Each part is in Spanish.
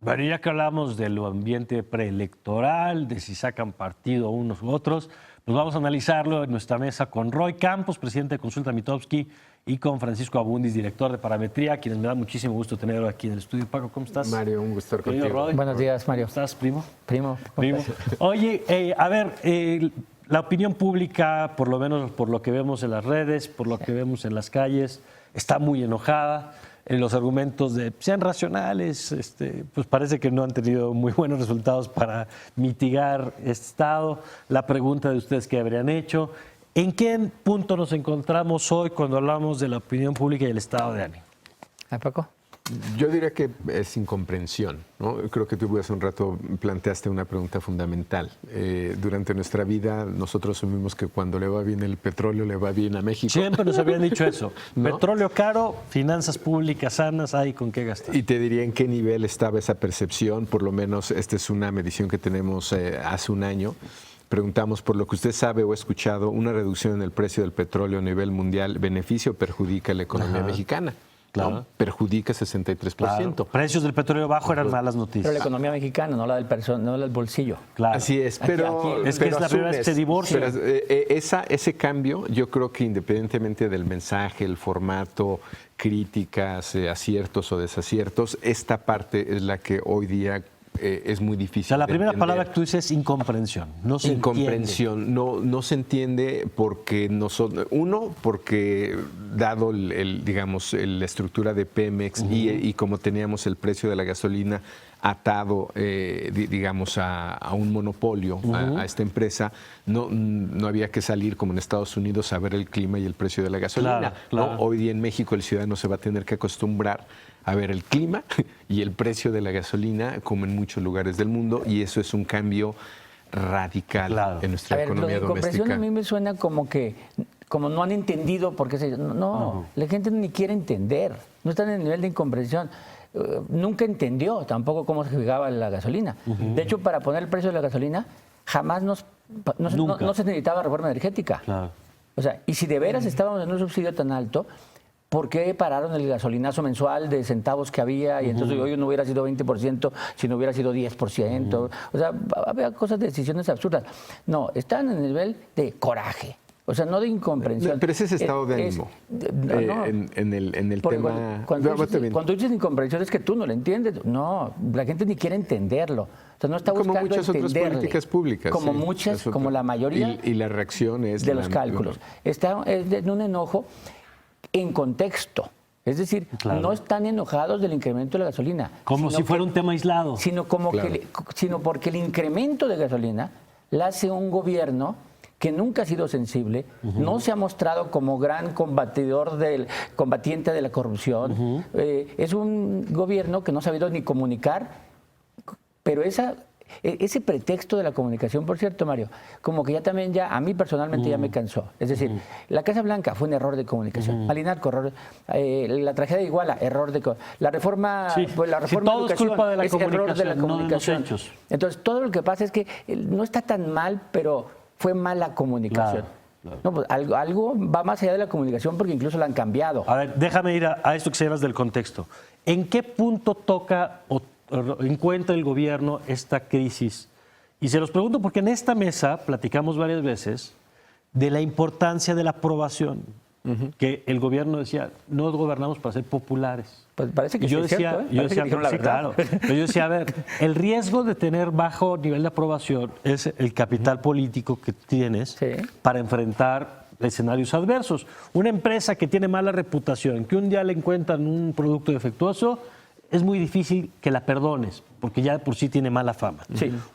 Bueno, ya que hablamos del ambiente preelectoral, de si sacan partido unos u otros, pues vamos a analizarlo en nuestra mesa con Roy Campos, presidente de Consulta Mitofsky, y con Francisco Abundis, director de Parametría, quienes me da muchísimo gusto tenerlo aquí en el estudio. Paco, ¿cómo estás? Mario, un gusto estar contigo. Roy. Buenos días, Mario. ¿Cómo estás, primo? Primo. Oye, a ver, la opinión pública, por lo menos por lo que vemos en las redes, por lo que vemos en las calles, está muy enojada. Los argumentos de sean racionales, pues parece que no han tenido muy buenos resultados para mitigar este estado. La pregunta de ustedes que habrían hecho, ¿en qué punto nos encontramos hoy cuando hablamos de la opinión pública y el estado de ánimo? ¿A Paco? Yo diría que es incomprensión, ¿no? Creo que tú hace un rato planteaste una pregunta fundamental. Durante nuestra vida nosotros asumimos que cuando le va bien el petróleo le va bien a México. Siempre nos habían dicho eso. ¿No? Petróleo caro, finanzas públicas sanas, hay con qué gastar. Y te diría en qué nivel estaba esa percepción, por lo menos esta es una medición que tenemos hace un año. Preguntamos, por lo que usted sabe o ha escuchado, ¿una reducción en el precio del petróleo a nivel mundial beneficia o perjudica a la economía mexicana? Claro. ¿No? Perjudica 63%. Claro. Precios del petróleo bajo eran malas noticias. Pero la economía mexicana, no la del bolsillo. Claro. Así es, pero Aquí. Es que es la primera vez que se divorcian. Ese cambio, yo creo que independientemente del mensaje, el formato, críticas, aciertos o desaciertos, esta parte es la que hoy día es muy difícil. O sea, la primera entender. palabra que tú dices es incomprensión. No se Incomprensión, no se entiende porque porque dado digamos la estructura de Pemex y como teníamos el precio de la gasolina atado, digamos, a un monopolio, a esta empresa, no había que salir como en Estados Unidos a ver el clima y el precio de la gasolina. Claro. ¿No? Hoy día en México el ciudadano se va a tener que acostumbrar a ver el clima y el precio de la gasolina como en muchos lugares del mundo, y eso es un cambio radical en nuestra economía doméstica. Incomprensión a mí me suena como no han entendido por qué la gente ni quiere entender, no están en el nivel de incomprensión. Nunca entendió tampoco cómo se fijaba la gasolina. De hecho, para poner el precio de la gasolina, jamás no se necesitaba reforma energética. Claro. O sea, y si de veras estábamos en un subsidio tan alto, ¿por qué pararon el gasolinazo mensual de centavos que había? Y entonces hoy no hubiera sido 20%, si no hubiera sido 10%. O sea, había cosas de decisiones absurdas. No, están en el nivel de coraje. O sea, no de incomprensión. Pero ese es estado de ánimo. En el tema... Cuando dices incomprensión es que tú no lo entiendes. No, la gente ni quiere entenderlo. O sea, no está buscando como muchas entenderle. otras políticas públicas. Como sí, muchas, como la mayoría. Y la reacción es... de los cálculos. Está en un enojo en contexto. Es decir, no están enojados del incremento de la gasolina. Como si fuera un tema aislado. Sino porque el incremento de gasolina la hace un gobierno que nunca ha sido sensible, no se ha mostrado como gran combatiente de la corrupción. Es un gobierno que no ha sabido ni comunicar, pero ese pretexto de la comunicación, por cierto, Mario, como que a mí personalmente ya me cansó. Es decir, la Casa Blanca fue un error de comunicación, Malinalco, error, la tragedia de Iguala, error de la reforma, pues la reforma todo de educación es culpa de la error de la comunicación, no de los comunicación. hechos. Entonces, todo lo que pasa es que no está tan mal, pero fue mala comunicación. Claro. No, pues algo va más allá de la comunicación porque incluso la han cambiado. A ver, déjame ir a esto que se llama del contexto. ¿En qué punto toca o encuentra el gobierno esta crisis? Y se los pregunto porque en esta mesa platicamos varias veces de la importancia de la aprobación, que el gobierno decía, no gobernamos para ser populares. Pues parece que y yo sí decía, es cierto, ¿eh? sí, claro. Pero yo decía, a ver, el riesgo de tener bajo nivel de aprobación es el capital político que tienes para enfrentar escenarios adversos. Una empresa que tiene mala reputación, que un día le encuentran un producto defectuoso, es muy difícil que la perdones, porque ya de por sí tiene mala fama.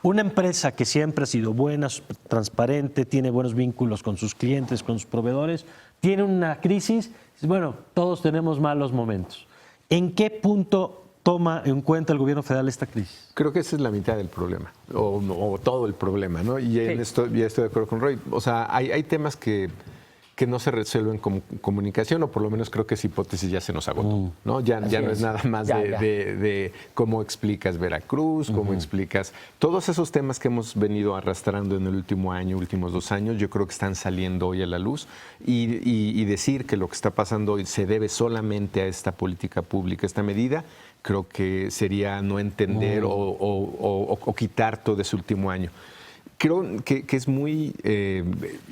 Una empresa que siempre ha sido buena, transparente, tiene buenos vínculos con sus clientes, con sus proveedores, tiene una crisis, bueno, todos tenemos malos momentos. ¿En qué punto toma en cuenta el gobierno federal esta crisis? Creo que esa es la mitad del problema, o todo el problema, ¿no? Y en esto ya estoy de acuerdo con Roy. O sea, hay temas que no se resuelven con comunicación, o por lo menos creo que esa hipótesis ya se nos agotó, ¿no? Ya no es nada más de cómo explicas Veracruz, cómo explicas todos esos temas que hemos venido arrastrando en el último año, últimos 2 años, yo creo que están saliendo hoy a la luz, y decir que lo que está pasando hoy se debe solamente a esta política pública, esta medida, creo que sería no entender o quitar todo ese último año. Creo que es muy,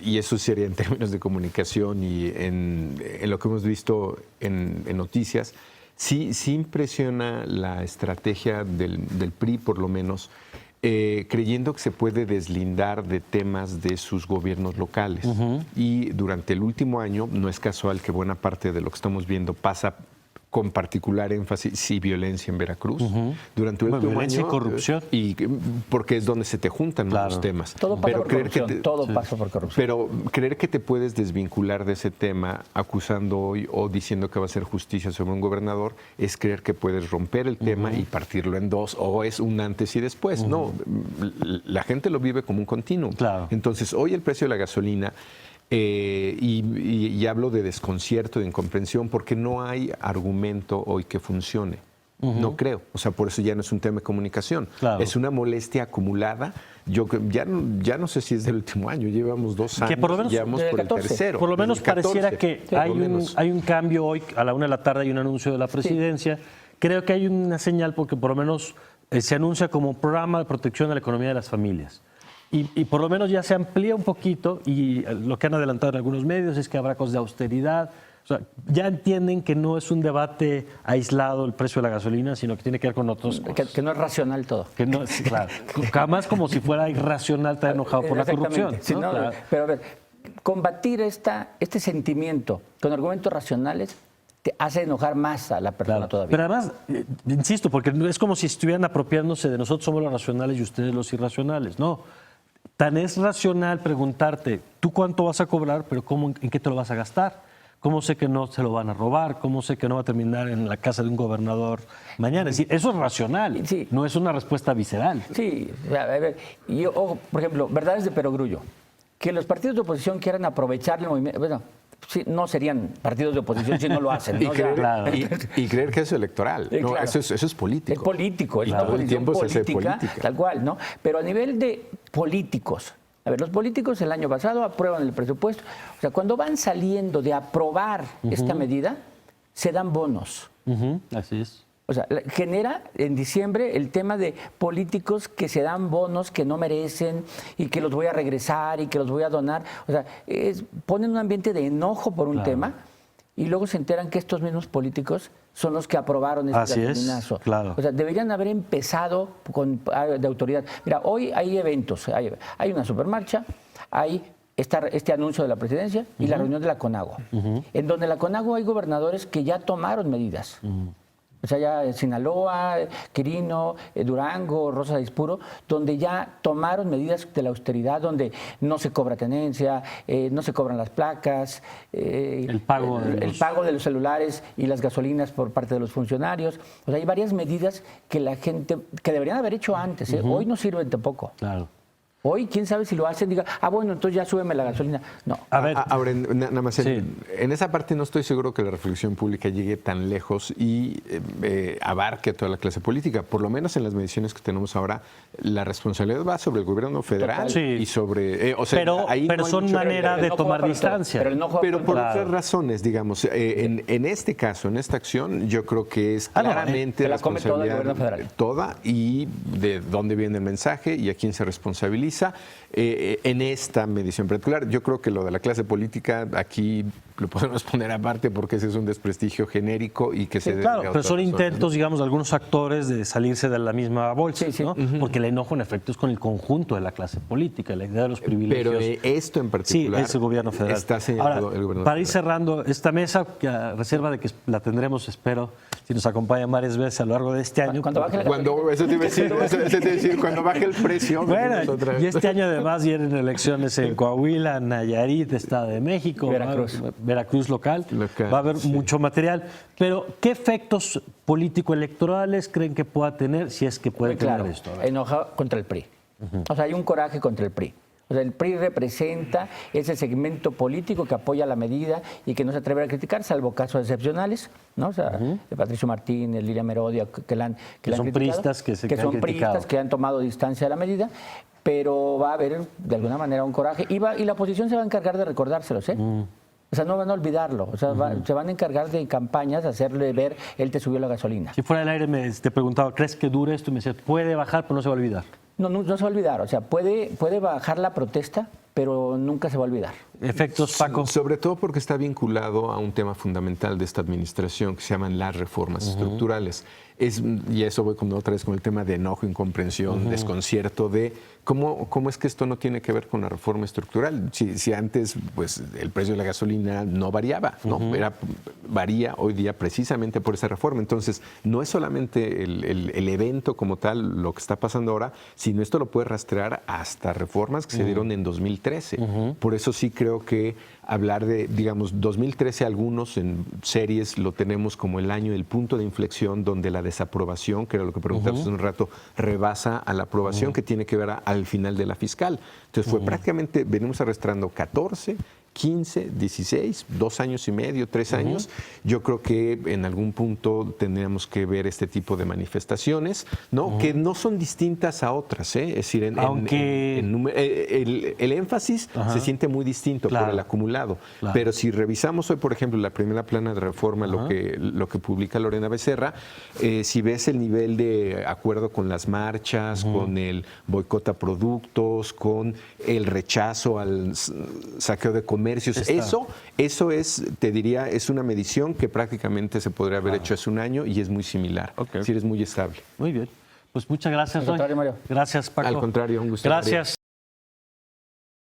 y eso sería en términos de comunicación y en lo que hemos visto en noticias, sí impresiona la estrategia del PRI, por lo menos, creyendo que se puede deslindar de temas de sus gobiernos locales. Y durante el último año, no es casual que buena parte de lo que estamos viendo pasa con particular énfasis y violencia en Veracruz. Durante el último año, y corrupción. Y porque es donde se te juntan los temas. Todo pasa por corrupción. Todo pasa por corrupción. Pero creer que te puedes desvincular de ese tema acusando hoy o diciendo que va a ser justicia sobre un gobernador es creer que puedes romper el tema y partirlo en dos o es un antes y después. No, la gente lo vive como un continuo. Claro. Entonces, hoy el precio de la gasolina y hablo de desconcierto, de incomprensión, porque no hay argumento hoy que funcione. No creo. O sea, por eso ya no es un tema de comunicación. Claro. Es una molestia acumulada. Yo ya no sé si es del último año. Llevamos 2 años. Que por lo menos, llevamos por el 14. tercero. Por lo menos desde el 14, pareciera que hay un cambio hoy. A la 1 de la tarde hay un anuncio de la presidencia. Sí. Creo que hay una señal porque por lo menos se anuncia como programa de protección de la economía de las familias. Y por lo menos ya se amplía un poquito y lo que han adelantado en algunos medios es que habrá cosas de austeridad. O sea, ya entienden que no es un debate aislado el precio de la gasolina, sino que tiene que ver con otros cosas. Que no es racional todo. Que no, claro. Jamás como si fuera irracional estar enojado por la corrupción. Sí, ¿no? Claro. Pero a ver, combatir este sentimiento con argumentos racionales te hace enojar más a la persona todavía. Pero además, insisto, porque es como si estuvieran apropiándose de nosotros somos los racionales y ustedes los irracionales. No. Tan es racional preguntarte, ¿tú cuánto vas a cobrar, pero en qué te lo vas a gastar? ¿Cómo sé que no se lo van a robar? ¿Cómo sé que no va a terminar en la casa de un gobernador mañana? Es decir, eso es racional, no es una respuesta visceral. Sí, a ver, por ejemplo, verdades de perogrullo. Que los partidos de oposición quieran aprovechar el movimiento, bueno, sí, no serían partidos de oposición si no lo hacen, ¿no? Y creer que eso es electoral. No, claro. Eso es político. Es político, es una posición política, tal cual, ¿no? Pero a nivel de políticos, a ver, los políticos el año pasado aprueban el presupuesto. O sea, cuando van saliendo de aprobar esta medida, se dan bonos. Así es. O sea, genera en diciembre el tema de políticos que se dan bonos que no merecen y que los voy a regresar y que los voy a donar. O sea, ponen un ambiente de enojo por un tema y luego se enteran que estos mismos políticos son los que aprobaron este gasolinazo. Claro. O sea, deberían haber empezado de autoridad. Mira, hoy hay eventos, hay una supermarcha, hay este anuncio de la presidencia y la reunión de la CONAGUA, en donde la CONAGUA hay gobernadores que ya tomaron medidas. O sea, ya Sinaloa, Quirino, Durango, Rosas de Ispuro, donde ya tomaron medidas de la austeridad, donde no se cobra tenencia, no se cobran las placas, el pago de los celulares y las gasolinas por parte de los funcionarios. O sea, hay varias medidas que la gente, que deberían haber hecho antes. Hoy no sirven tampoco. Claro. Hoy, quién sabe si lo hacen, diga, bueno, entonces ya súbeme la gasolina. No. A ver. Ahora, nada más, en esa parte no estoy seguro que la reflexión pública llegue tan lejos y abarque a toda la clase política. Por lo menos en las mediciones que tenemos ahora, la responsabilidad va sobre el gobierno federal y sobre... pero son manera de tomar distancia. Pero por otras razones, digamos. En este caso, en esta acción, yo creo que es claramente la responsabilidad toda y de dónde viene el mensaje y a quién se responsabiliza. En esta medición particular. Yo creo que lo de la clase política aquí lo podemos poner aparte porque ese es un desprestigio genérico y que se debe claro, pero son intentos, digamos, de algunos actores de salirse de la misma bolsa, ¿no? Porque el enojo en efecto es con el conjunto de la clase política, la idea de los privilegios. Pero esto en particular es el gobierno federal. Está señalado ahora, el gobierno para ir federal. cerrando esta mesa, que a reserva de que la tendremos, espero, si nos acompañan varias veces a lo largo de este año. Eso te iba a decir, cuando baje el precio. Bueno, y este año además vienen elecciones en Coahuila, Nayarit, Estado de México, Veracruz local. Va a haber mucho material. Pero, ¿qué efectos político-electorales creen que pueda tener, si es que puede tener esto? Enojado contra el PRI. O sea, hay un coraje contra el PRI. O sea, el PRI representa ese segmento político que apoya la medida y que no se atreve a criticar, salvo casos excepcionales, ¿no? O sea, de Patricio Martínez, Lilia Merodia, que son priistas que han tomado distancia de la medida, pero va a haber de alguna manera un coraje y la oposición se va a encargar de recordárselos, ¿eh? O sea, no van a olvidarlo. O sea, se van a encargar de campañas, hacerle ver, él te subió la gasolina. Si fuera del aire te preguntaba, ¿crees que dure esto? Y me decía, puede bajar, pero no se va a olvidar. No se va a olvidar. O sea, puede bajar la protesta, pero nunca se va a olvidar. Efectos, Paco. Sobre todo porque está vinculado a un tema fundamental de esta administración que se llaman las reformas estructurales. Y eso voy otra vez con el tema de enojo, incomprensión, desconcierto de cómo es que esto no tiene que ver con la reforma estructural. Si antes pues el precio de la gasolina no variaba, ¿no? Varía hoy día precisamente por esa reforma. Entonces, no es solamente el evento como tal lo que está pasando ahora, sino esto lo puede rastrear hasta reformas que se dieron en 2013. Por eso sí creo que hablar de, digamos, 2013 algunos en series lo tenemos como el año del punto de inflexión donde la desaprobación, que era lo que preguntabas hace un rato, rebasa a la aprobación que tiene que ver al final de la fiscal. Entonces fue prácticamente, venimos arrastrando 14, 15, 16, 2 años y medio, 3 años. Yo creo que en algún punto tendríamos que ver este tipo de manifestaciones, ¿no? Que no son distintas a otras, ¿eh? Es decir, el énfasis se siente muy distinto por el acumulado. Pero si revisamos hoy, por ejemplo, la primera plana de reforma, lo que publica Lorena Becerra, si ves el nivel de acuerdo con las marchas, con el boicot a productos, con el rechazo al saqueo de comercios, eso es, te diría, es una medición que prácticamente se podría haber hecho hace un año y es muy similar. Es decir, es muy estable. Muy bien. Pues muchas gracias, Al contrario, Mario. Gracias, Paco. Al contrario, un gusto. Gracias.